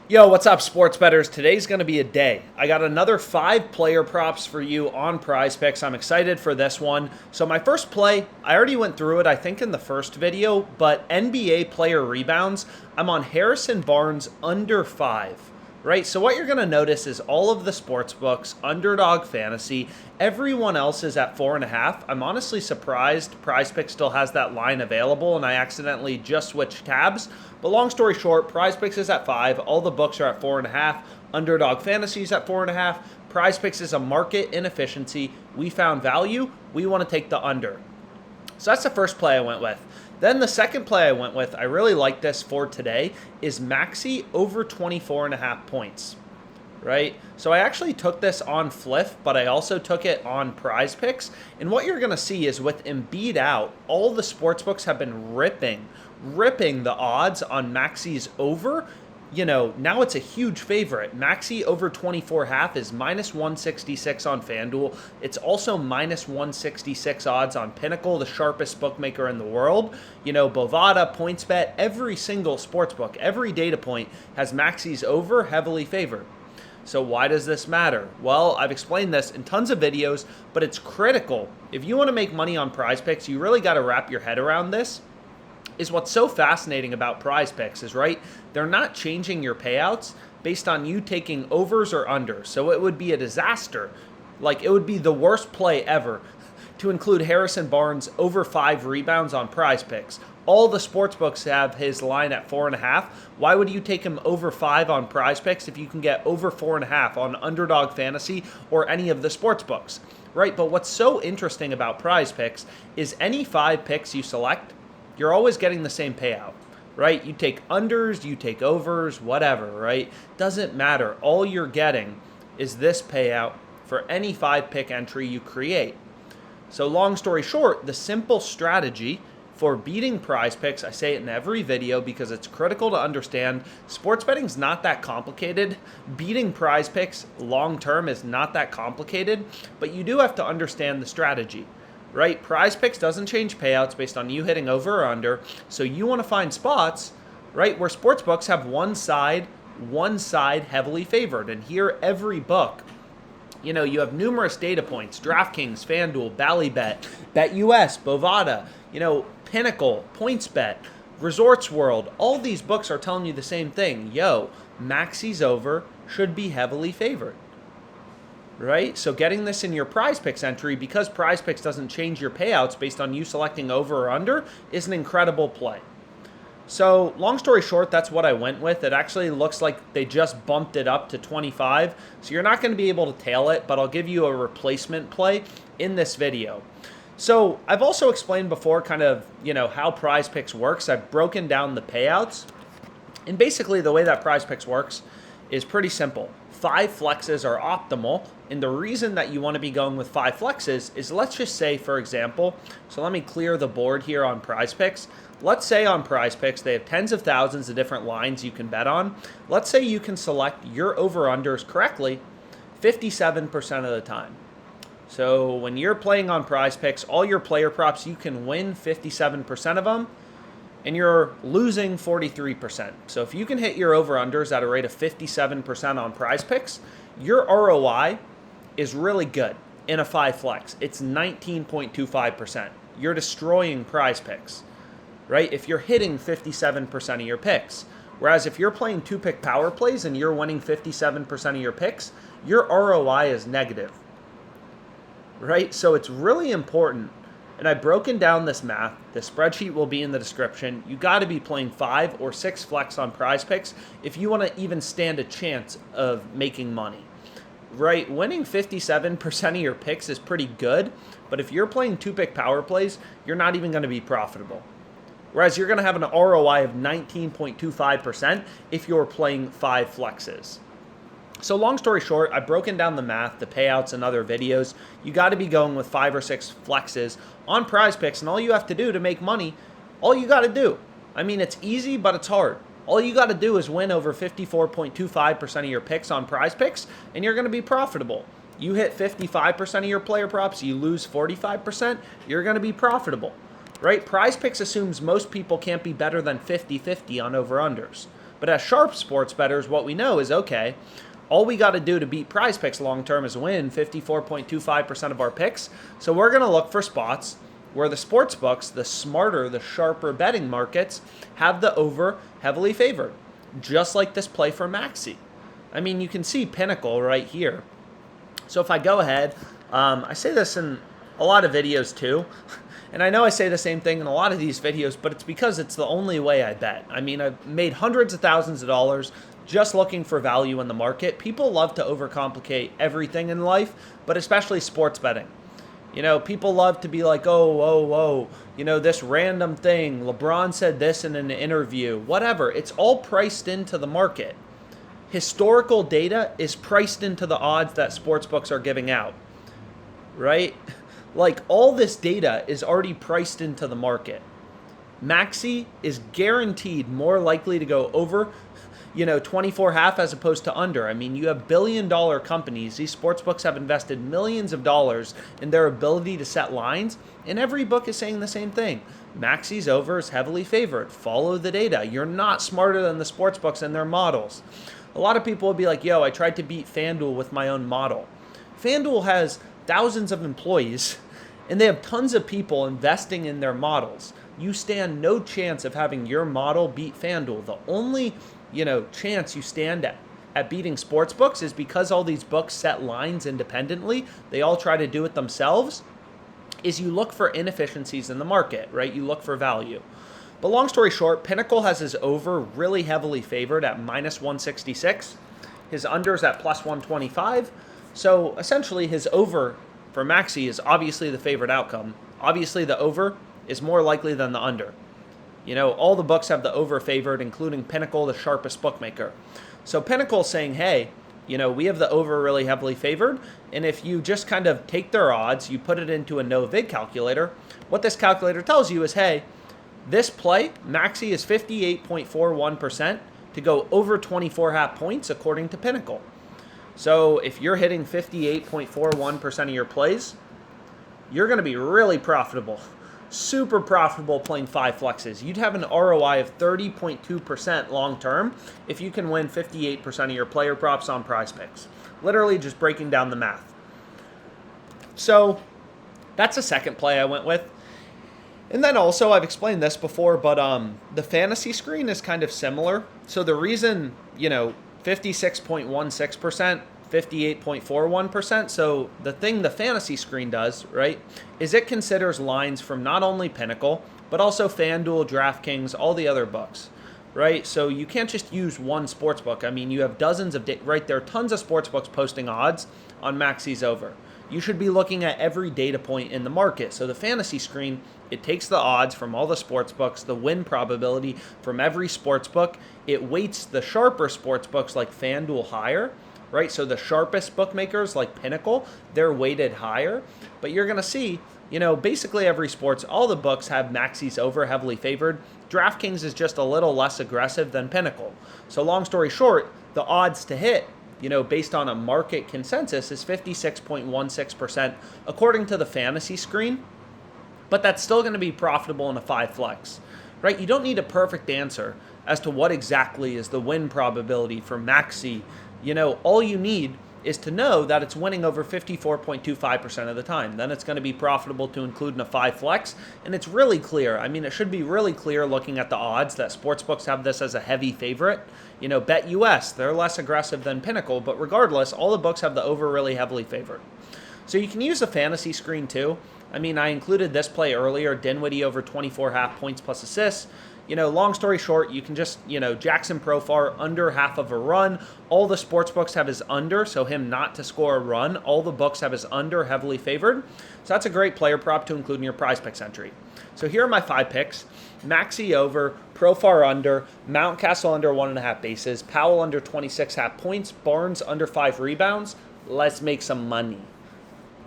Yo, what's up, sports bettors? Today's going to be a day. I got another 5 player props for you on PrizePicks. I'm excited for this one. So my first play, I already went through it, I think, in the first video, but NBA player rebounds, I'm on Harrison Barnes under 5. Right, so what you're going to notice is all of the sports books, Underdog Fantasy, everyone else is at 4.5. I'm honestly surprised PrizePicks still has that line available, and I accidentally just switched tabs. But long story short, PrizePicks is at 5. All the books are at 4.5. Underdog Fantasy is at 4.5. PrizePicks is a market inefficiency. We found value. We want to take the under. So that's the first play I went with. Then the second play I went with, I really like this for today, is Maxey over 24.5 points, right? So I actually took this on Fliff, but I also took it on PrizePicks. And what you're going to see is with Embiid out, all the sportsbooks have been ripping the odds on Maxey's over. You know, now it's a huge favorite. Maxey over 24.5 is minus 166 on FanDuel. It's also minus 166 odds on Pinnacle, the sharpest bookmaker in the world. You know, Bovada, PointsBet, every single sportsbook, every data point has Maxey's over heavily favored. So why does this matter? Well, I've explained this in tons of videos, but it's critical. If you want to make money on PrizePicks, you really got to wrap your head around this. Is what's so fascinating about PrizePicks is, right, they're not changing your payouts based on you taking overs or unders. So it would be a disaster. Like, it would be the worst play ever to include Harrison Barnes over 5 rebounds on PrizePicks. All the sportsbooks have his line at 4.5. Why would you take him over 5 on PrizePicks if you can get over 4.5 on Underdog Fantasy or any of the sportsbooks, right? But what's so interesting about PrizePicks is any 5 picks you select, you're always getting the same payout, right? You take unders, you take overs, whatever, right? Doesn't matter. All you're getting is this payout for any 5-pick entry you create. So long story short, the simple strategy for beating PrizePicks, I say it in every video because it's critical to understand, sports betting's not that complicated. Beating PrizePicks long-term is not that complicated, but you do have to understand the strategy. Right? PrizePicks doesn't change payouts based on you hitting over or under. So you want to find spots, right, where sportsbooks have one side heavily favored. And here, every book, you know, you have numerous data points: DraftKings, FanDuel, Ballybet, BetUS, Bovada, you know, Pinnacle, PointsBet, Resorts World. All these books are telling you the same thing. Yo, Maxey's over should be heavily favored. Right? So getting this in your PrizePicks entry, because PrizePicks doesn't change your payouts based on you selecting over or under, is an incredible play. So long story short, that's what I went with. It actually looks like they just bumped it up to 25. So you're not going to be able to tail it, but I'll give you a replacement play in this video. So I've also explained before kind of, you know, how PrizePicks works. I've broken down the payouts. And basically the way that PrizePicks works is pretty simple. 5 flexes are optimal, and the reason that you want to be going with 5 flexes is, let's just say, for example, so let me clear the board here on PrizePicks. Let's say on PrizePicks they have tens of thousands of different lines you can bet on. Let's say you can select your over-unders correctly 57% of the time. So when you're playing on PrizePicks, all your player props, you can win 57% of them, and you're losing 43%. So if you can hit your over-unders at a rate of 57% on PrizePicks, your ROI is really good in a 5 flex. It's 19.25%. You're destroying PrizePicks, right? If you're hitting 57% of your picks. Whereas if you're playing 2-pick power plays and you're winning 57% of your picks, your ROI is negative, right? So it's really important. And I've broken down this math. The spreadsheet will be in the description. You got to be playing 5 or 6 flex on PrizePicks if you want to even stand a chance of making money. Right? Winning 57% of your picks is pretty good, but if you're playing 2-pick power plays, you're not even going to be profitable. Whereas you're going to have an ROI of 19.25% if you're playing 5 flexes. So long story short, I've broken down the math, the payouts, and other videos. You got to be going with 5 or 6 flexes on PrizePicks, and all you have to do to make money, all you got to do, I mean, it's easy, but it's hard. All you got to do is win over 54.25% of your picks on PrizePicks, and you're going to be profitable. You hit 55% of your player props, you lose 45%, you're going to be profitable, right? PrizePicks assumes most people can't be better than 50-50 on over-unders. But as sharp sports bettors, what we know is, okay, all we got to do to beat PrizePicks long term is win 54.25% of our picks. So we're going to look for spots where the sports books, the smarter, the sharper betting markets, have the over heavily favored, just like this play for Maxi. I mean, you can see Pinnacle right here. So if I go ahead, I say this in a lot of videos too, and I know I say the same thing in a lot of these videos, but it's because it's the only way I bet. I mean, I've made hundreds of thousands of dollars just looking for value in the market. People love to overcomplicate everything in life, but especially sports betting. You know, people love to be like, oh, you know, this random thing. LeBron said this in an interview, whatever. It's all priced into the market. Historical data is priced into the odds that sportsbooks are giving out, right? Like, all this data is already priced into the market. Maxi is guaranteed more likely to go over, 24.5 as opposed to under. I mean, you have billion-dollar companies. These sportsbooks have invested millions of dollars in their ability to set lines, and every book is saying the same thing. Maxi's over is heavily favored. Follow the data. You're not smarter than the sportsbooks and their models. A lot of people will be like, yo, I tried to beat FanDuel with my own model. FanDuel has thousands of employees, and they have tons of people investing in their models. You stand no chance of having your model beat FanDuel. The only chance you stand at beating sportsbooks is because all these books set lines independently. They all try to do it themselves. Is you look for inefficiencies in the market, right? You look for value. But long story short, Pinnacle has his over really heavily favored at minus 166. His unders at plus 125. So essentially his over for Maxi is obviously the favorite outcome. Obviously the over is more likely than the under. All the books have the over favored, including Pinnacle, the sharpest bookmaker. So Pinnacle's saying, hey, we have the over really heavily favored, and if you just kind of take their odds, you put it into a no-vig calculator, what this calculator tells you is, hey, this play, Maxi, is 58.41% to go over 24.5 points according to Pinnacle. So if you're hitting 58.41% of your plays, you're going to be really profitable. Super profitable playing 5 flexes. You'd have an ROI of 30.2% long term if you can win 58% of your player props on PrizePicks. Literally just breaking down the math. So that's a second play I went with. And then also, I've explained this before, but the fantasy screen is kind of similar. So the reason, 56.16%, 58.41%. So the thing the fantasy screen does, right, is it considers lines from not only Pinnacle, but also FanDuel, DraftKings, all the other books, right? So you can't just use one sports book. I mean, you have dozens of, right, there are tons of sports books posting odds on Maxi's over. You should be looking at every data point in the market. So the fantasy screen, it takes the odds from all the sports books, the win probability from every sports book. It weights the sharper sports books like FanDuel higher, right? So the sharpest bookmakers like Pinnacle, they're weighted higher. But you're going to see, basically every sports, all the books have Maxi's over heavily favored. DraftKings is just a little less aggressive than Pinnacle. So long story short, the odds to hit, based on a market consensus is 56.16% according to the fantasy screen. But that's still going to be profitable in a 5 flex, right? You don't need a perfect answer as to what exactly is the win probability for Maxi. All you need is to know that it's winning over 54.25% of the time. Then it's going to be profitable to include in a 5 flex. And it's really clear. I mean, it should be really clear looking at the odds that sportsbooks have this as a heavy favorite. BetUS, they're less aggressive than Pinnacle. But regardless, all the books have the over really heavily favored. So you can use the fantasy screen too. I mean, I included this play earlier, Dinwiddie over 24.5 points plus assists. Long story short, you can just, Jackson Profar under half of a run. All the sports books have his under, so him not to score a run. All the books have his under heavily favored. So that's a great player prop to include in your PrizePicks entry. So here are my 5 picks. Maxi over, Profar under, Mountcastle under 1.5 bases, Powell under 26.5 points, Barnes under 5 rebounds. Let's make some money.